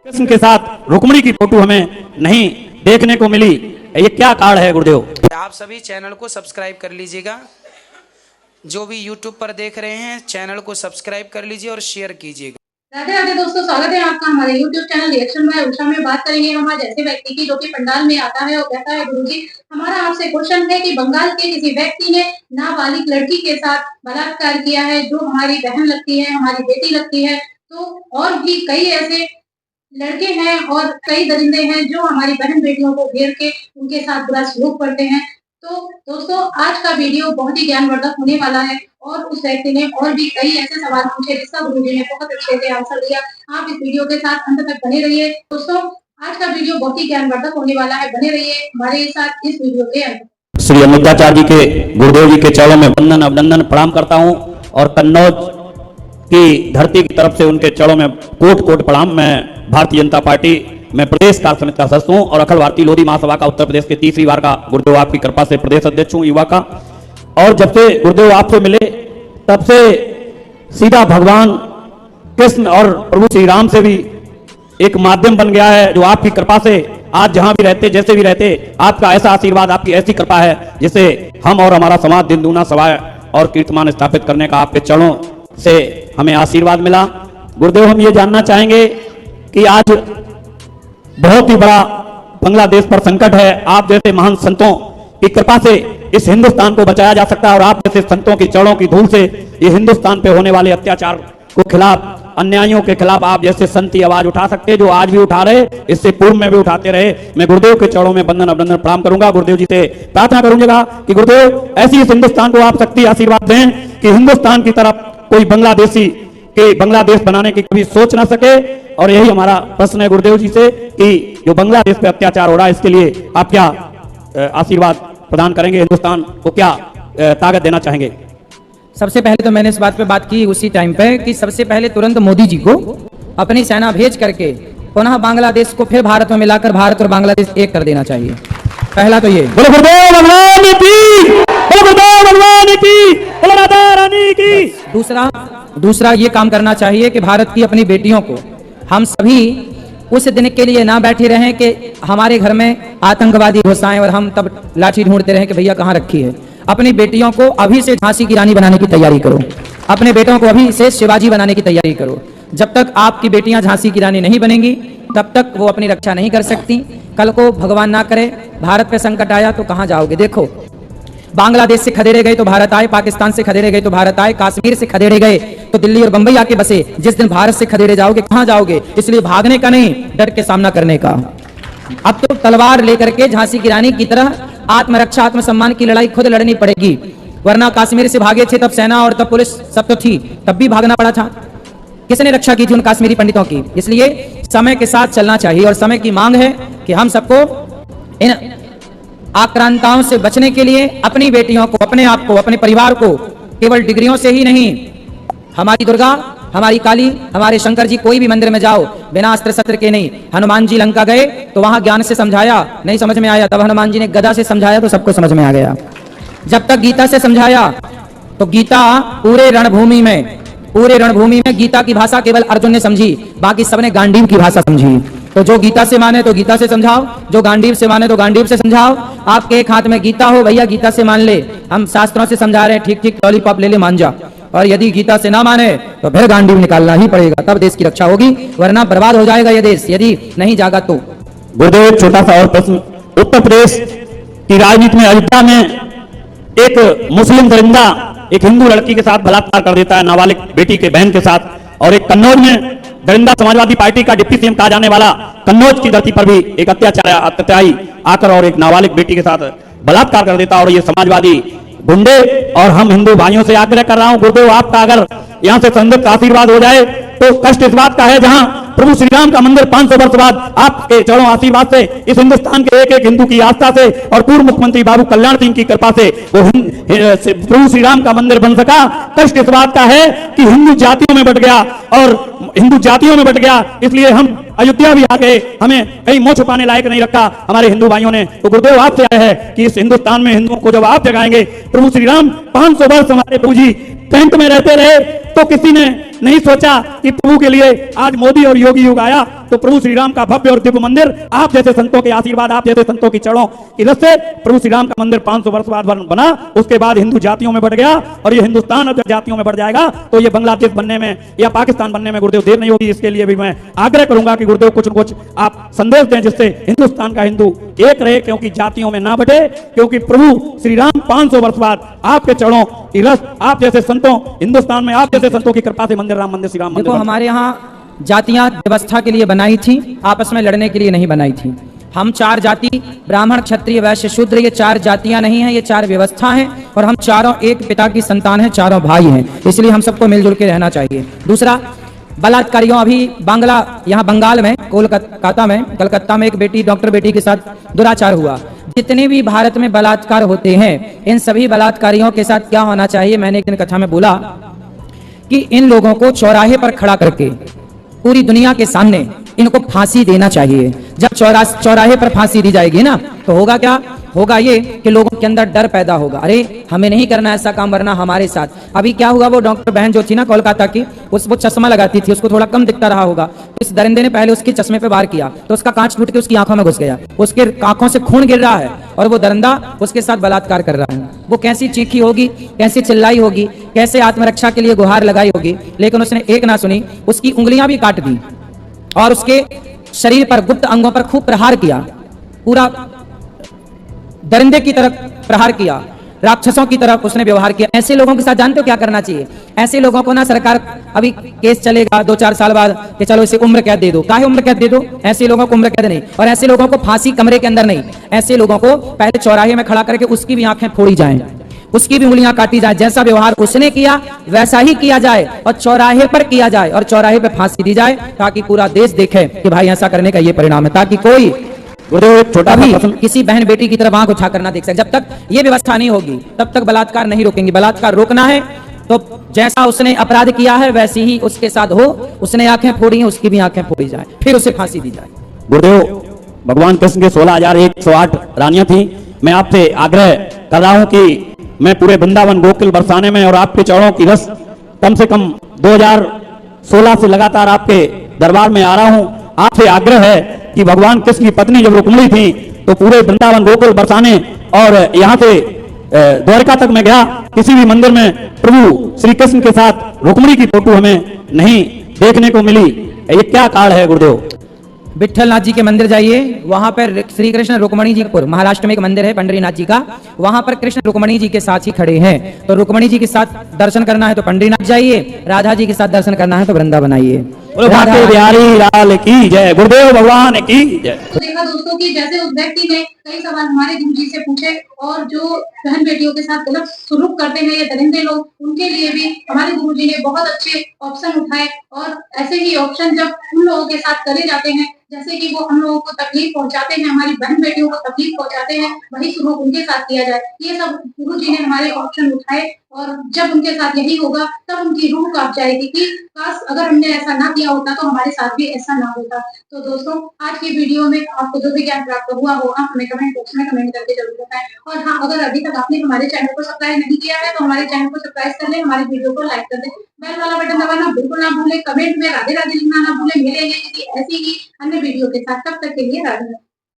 कृष्ण के साथ रुक्मिणी की फोटो हमें नहीं देखने को मिली। ये क्या कारण है गुरुदेव? आप सभी चैनल को सब्सक्राइब कर लीजिएगा। जो भी यूट्यूब पर देख रहे हैं चैनल को सब्सक्राइब कर लीजिए और शेयर कीजिएगा। राधे राधे दोस्तों, स्वागत है आपका हमारे YouTube चैनल रिएक्शन में। उषा में बात करेंगे हम आज ऐसे व्यक्ति की जो कि पंडाल में आता है और कहता है, गुरुजी हमारा आपसे क्वेश्चन है कि बंगाल के किसी व्यक्ति ने नाबालिग लड़की के साथ बलात्कार किया है, जो हमारी बहन लगती है, हमारी बेटी लगती है। तो और भी कई ऐसे लड़के हैं और कई दरिंदे हैं जो हमारी बहन बेटियों को घेर के उनके साथ बुरा सलूक करते हैं। तो दोस्तों आज का वीडियो बहुत ही ज्ञानवर्धक होने वाला है और उस व्यक्ति ने और भी कई ऐसे सवाल पूछे जिसका गुरुजी ने बहुत अच्छे से आंसर दिया। आप इस वीडियो के साथ अंत तक बने रहिए। दोस्तों आज का वीडियो बहुत ही ज्ञानवर्धक होने वाला है, बने रहिए हमारे साथ इस वीडियो के अंत। श्री अमिताचार्य जी के गुरुदेव जी के चरणों में वंदन अभिनंदन प्रणाम करता हूं और कन्नौज की धरती की तरफ से उनके चरणों में कोट कोट प्रणाम। मैं भारतीय जनता पार्टी में प्रदेश कार्य समिति का सदस्य हूं और अखिल भारतीय लोधी महासभा का उत्तर प्रदेश के तीसरी बार का गुरुदेव आपकी कृपा से प्रदेश अध्यक्ष हूं युवा का। और जब से गुरुदेव आपसे मिले तब से सीधा भगवान कृष्ण और प्रभु श्री राम से भी एक माध्यम बन गया है, जो आपकी कृपा से आज जहां भी रहते जैसे भी रहते आपका ऐसा आशीर्वाद, आपकी ऐसी कृपा है जिससे हम और हमारा समाज दिन दूना सवाय और कीर्तिमान स्थापित करने का आपके चरणों से हमें आशीर्वाद मिला। गुरुदेव हम ये जानना चाहेंगे कि आज बहुत ही बड़ा बांग्लादेश पर संकट है, आप जैसे महान संतों की कृपा से इस हिंदुस्तान को बचाया जा सकता है और आप जैसे संतों की चरणों की धूल से ये हिंदुस्तान पे होने वाले अत्याचार को खिलाफ, अन्यायों के खिलाफ आप जैसे संत की आवाज उठा सकते हैं, जो आज भी उठा रहे, इससे पूर्व में भी उठाते रहे। मैं गुरुदेव के चरणों में वंदन अभिनंदन प्रणाम करूंगा। गुरुदेव जी से प्रार्थना करूंगा कि गुरुदेव ऐसी इस हिंदुस्तान को आप शक्ति आशीर्वाद दें कि हिंदुस्तान की तरफ कोई बांग्लादेशी के बांग्लादेश बनाने की कभी सोच ना सके। और यही हमारा प्रश्न है गुरुदेव जी से कि जो बांग्लादेश पे अत्याचार हो रहा है इसके लिए आप क्या आशीर्वाद प्रदान करेंगे, हिंदुस्तान को क्या ताकत देना चाहेंगे? सबसे पहले तो मैंने इस बात पे बात की उसी टाइम पे कि सबसे पहले तुरंत मोदी जी को अपनी सेना भेज करके पुनः बांग्लादेश को फिर भारत में मिलाकर भारत और बांग्लादेश एक कर देना चाहिए। पहला तो ये। बोलो गुरुदेव भगवान की, बोलो गुरुदेव भगवान की, बोलो माता रानी की। दूसरा ये काम करना चाहिए कि भारत की अपनी बेटियों को हम सभी उस दिन के लिए ना बैठे रहें कि हमारे घर में आतंकवादी घुस आए और हम तब लाठी ढूंढते रहें कि भैया कहाँ रखी है। अपनी बेटियों को अभी से झांसी की रानी बनाने की तैयारी करो, अपने बेटों को अभी से शिवाजी बनाने की तैयारी करो। जब तक आपकी बेटियां झांसी की रानी नहीं बनेंगी तब तक वो अपनी रक्षा नहीं कर सकती। कल को भगवान ना करे भारत पे संकट आया तो कहां जाओगे? देखो बांग्लादेश से खदेड़े गए तो भारत आए, पाकिस्तान से खदेड़े गए तो भारत आए, कश्मीर से खदेड़े गए तो दिल्ली और बंबई आके बसे। जिस दिन भारत से खदेड़े जाओगे कहां जाओगे? इसलिए भागने का नहीं, डट के सामना करने का। अब तो तलवार लेकर के झांसी की रानी की तरह आत्मरक्षा आत्मसम्मान की लड़ाई खुद लड़नी पड़ेगी, वरना कश्मीर से भागे थे तब सेना और तब पुलिस सब तो थी, तब भी भागना पड़ा था। किसने रक्षा की थी उन कश्मीरी पंडितों की? इसलिए समय के साथ चलना चाहिए और समय की मांग है कि हम सबको इन आक्रांताओं से बचने के लिए अपनी बेटियों को, अपने आप को, अपने परिवार को केवल डिग्रियों से ही नहीं, हमारी दुर्गा, हमारी काली, हमारे शंकर जी, कोई भी मंदिर में जाओ बिना अस्त्र शस्त्र के नहीं। हनुमान जी लंका गए तो वहां ज्ञान से समझाया, नहीं समझ में आया, तब हनुमान जी ने गदा से समझाया तो सबको समझ में आ गया। जब तक गीता से समझाया तो गीता पूरे रणभूमि में गीता की भाषा केवल अर्जुन ने समझी, बाकी सबने गांडीव की भाषा समझी। तो जो गीता से माने तो गीता से समझाओ, जो गांडीव से माने तो गांडीव से समझाओ। आपके एक हाथ में गीता हो, भैया गीता से मान ले। हम शास्त्रों से समझा रहे हैं, ठीक ठीक लॉलीपॉप ले ले मान जा। और यदि गीता से ना माने तो फिर गांडीव निकालना ही पड़ेगा, तब देश की रक्षा होगी, वरना बर्बाद हो जाएगा ये देश यदि नहीं जागा तो। गुरुदेव एक छोटा सा और प्रश्न। उत्तर प्रदेश की राजनीति में अयोध्या में एक मुस्लिम दरिंदा एक हिंदू लड़की के साथ बलात्कार कर देता है, नाबालिग बेटी के बहन के साथ। और एक कन्नौज में दरिंदा समाजवादी पार्टी का डिप्टी सीएम कहा जाने वाला कन्नौज की धरती पर भी एक अत्याचारी आकर और एक नाबालिग बेटी के साथ बलात्कार कर देता। और ये समाजवादी गुंडे और हम हिंदू भाइयों से आग्रह कर रहा हूं गुरुदेव आपका अगर यहाँ से संदिग्ध का आशीर्वाद हो जाए तो कष्ट इस बात का है जहां प्रभु श्री राम का मंदिर 500 वर्ष बाद आपके चरणों आशीर्वाद से इस हिंदुस्तान के एक एक हिंदू की आस्था से और पूर्व मुख्यमंत्री बाबू कल्याण सिंह की कृपा से वो प्रभु श्री राम का मंदिर बन सका। कष्ट इस बात का है कि हिंदू जातियों में बट गया और हिंदू जातियों में बट गया, इसलिए हम अयोध्या भी आ गए, हमें कहीं मुंह छुपाने लायक नहीं रखा हमारे हिंदू भाइयों ने। तो गुरुदेव आपसे आया है कि इस हिंदुस्तान में हिंदुओं को जब आप जगाएंगे, प्रभु श्री राम 500 वर्ष हमारे प्रभु जी टेंट में रहते रहे तो किसी ने नहीं सोचा कि प्रभु के लिए आज मोदी और योगी युग आया। तो प्रभु श्री राम का भव्य और दिव्य मंदिर आप जैसे संतों के आशीर्वाद, आप जैसे संतों की चरणों की रस से प्रभु श्री राम का मंदिर 500 वर्ष बाद बना। उसके बाद हिंदू जातियों में बढ़ गया और ये हिंदुस्तान अब जातियों में बढ़ जाएगा तो ये बांग्लादेश बनने में या पाकिस्तान बनने में गुरुदेव देर नहीं होगी। इसके लिए भी मैं आग्रह करूंगा कि गुरुदेव कुछ न कुछ आप संदेश दें जिससे हिंदुस्तान का हिंदू एक रहे, क्योंकि जातियों में ना बटे, क्योंकि प्रभु श्री राम 500 वर्ष बाद आपके चरणों की रस, आप जैसे संतों, हिंदुस्तान में आप जैसे संतों की कृपा से मंदिर, राम मंदिर, श्री राम मंदिर। देखो, हमारे यहाँ जातियां व्यवस्था के लिए बनाई थी, आपस में लड़ने के लिए नहीं बनाई थी। हम 4 जाति, ब्राह्मण, क्षत्रिय, वैश्य, शूद्र, ये 4 जातियां नहीं हैं, ये 4 व्यवस्था हैं और हम चारों एक पिता की संतान हैं, चारों भाई हैं, इसलिए हम सबको मिलजुल के रहना चाहिए। दूसरा, बलात्कारियों, अभी यहाँ बंगाल में कलकत्ता में एक बेटी, डॉक्टर बेटी के साथ दुराचार हुआ। जितने भी भारत में बलात्कार होते हैं, इन सभी बलात्कारियों के साथ क्या होना चाहिए, मैंने एक दिन कथा में बोला कि इन लोगों को चौराहे पर खड़ा करके पूरी दुनिया के सामने इनको फांसी देना चाहिए। जब चौराहे पर फांसी दी जाएगी ना, तो होगा क्या, होगा ये कि लोगों के अंदर डर पैदा होगा, अरे हमें नहीं करना ऐसा काम, वरना हमारे साथ। अभी क्या हुआ, वो डॉक्टर बहन जो थी ना कोलकाता की, वो चश्मा लगाती थी, उसको थोड़ा कम दिखता रहा होगा, इस दरिंदे ने पहले उसके चश्मे पे वार किया तो उसका कांच टूट के उसकी आंखों में घुस गया, उसके आंखों से खून गिर रहा है और वो दरिंदा उसके साथ बलात्कार कर रहा है। वो कैसी चीखी होगी, कैसी चिल्लाई होगी, कैसे आत्मरक्षा के लिए गुहार लगाई होगी, लेकिन उसने एक ना सुनी, उसकी उंगलियां भी काट दी और उसके शरीर पर, गुप्त अंगों पर खूब प्रहार किया, पूरा दरिंदे की तरफ प्रहार किया, राक्षसों की तरफ उसने व्यवहार किया। ऐसे लोगों के साथ जानते हो क्या करना चाहिए? ऐसे लोगों को ना सरकार, अभी केस चलेगा 2-4 साल बाद कि चलो इसे उम्र कैद दे दो, काहे उम्र कैद दे दो, ऐसे लोगों को उम्र कैद नहीं, और ऐसे लोगों को फांसी कमरे के अंदर नहीं, ऐसे लोगों को पहले चौराहे में खड़ा करके उसकी भी आंखें फोड़ी जाएं, उसकी भी उंगलियां काटी जाए, जैसा व्यवहार उसने किया वैसा ही किया जाए और चौराहे पर किया जाए और चौराहे पर फांसी दी जाए, ताकि पूरा देश देखे कि भाई ऐसा करने का ये परिणाम है, ताकि कोई छोटा भी किसी बहन बेटी की तरफ आंख उठा कर ना देख सके। जब तक ये व्यवस्था नहीं होगी तब तक बलात्कार नहीं रोकेंगे। बलात्कार रोकना है तो जैसा उसने अपराध किया है वैसे ही उसके साथ हो, उसने आंखें फोड़ी हैं उसकी भी आंखें फोड़ी जाए, फिर उसे फांसी दी जाए। गुरुदेव, भगवान कृष्ण के 16,108 रानियां थी। मैं आपसे आग्रह कर रहा हूं कि मैं पूरे वृंदावन गोकुल बरसाने में और आपके चरणों की रस कम से कम 2016 से लगातार आपके दरबार में आ रहा हूं। आपसे आग्रह है कि भगवान कृष्ण की पत्नी जब रुक्मिणी थी तो पूरे वृंदावन गोकुल बरसाने और यहाँ से द्वारका तक मैं गया, किसी भी मंदिर में प्रभु श्री कृष्ण के साथ रुक्मिणी की फोटो हमें नहीं देखने को मिली। ये क्या कारण है गुरुदेव? विठलनाथ जी के मंदिर जाइए, वहां पर श्री कृष्ण रुक्मणी जी, महाराष्ट्र में एक मंदिर है पंडरीनाथ जी का, वहां पर कृष्ण रुक्मणी जी के साथ ही खड़े हैं। तो रुक्मणी जी के साथ दर्शन करना है तो पंडरीनाथ जाइए, राधा जी के साथ दर्शन करना है तो वृंदावन आइए। बिहारी लाल की जय, गुरुदेव भगवान की जय। तो देखा दोस्तों कि जैसे उस व्यक्ति ने कई सवाल हमारे गुरु जी से पूछे, और जो बहन बेटियों के साथ गलत सलूक करते हैं ये दरिंदे लोग, उनके लिए भी हमारे गुरु जी ने बहुत अच्छे ऑप्शन उठाए, और ऐसे ही ऑप्शन जब उन लोगों के साथ करे जाते हैं, जैसे कि वो हम लोगों को तकलीफ पहुंचाते हैं, हमारी बहन बेटियों को तकलीफ पहुंचाते हैं, वही सलूक उनके साथ किया जाए। ये सब गुरु जी ने हमारे ऑप्शन उठाए, और जब उनके साथ यही होगा तब उनकी रूह कांप जाएगी कि काश अगर हमने ऐसा ना किया होता तो हमारे साथ भी ऐसा ना होता। तो दोस्तों, आज की वीडियो में आपको जो भी ज्ञान प्राप्त हुआ हो आप हमें कमेंट बॉक्स में कमेंट करके जरूर बताएं। और हाँ, अगर अभी तक आपने हमारे चैनल को सब्सक्राइब नहीं किया है तो हमारे चैनल को सब्सक्राइब कर ले, हमारी वीडियो को लाइक कर दे, बेल वाला बटन दबाना बिल्कुल ना भूले, कमेंट में राधे राधे लिखना ना भूले। मिलेंगे किसी ऐसी ही अन्य वीडियो के साथ, तब तक के लिए राधे।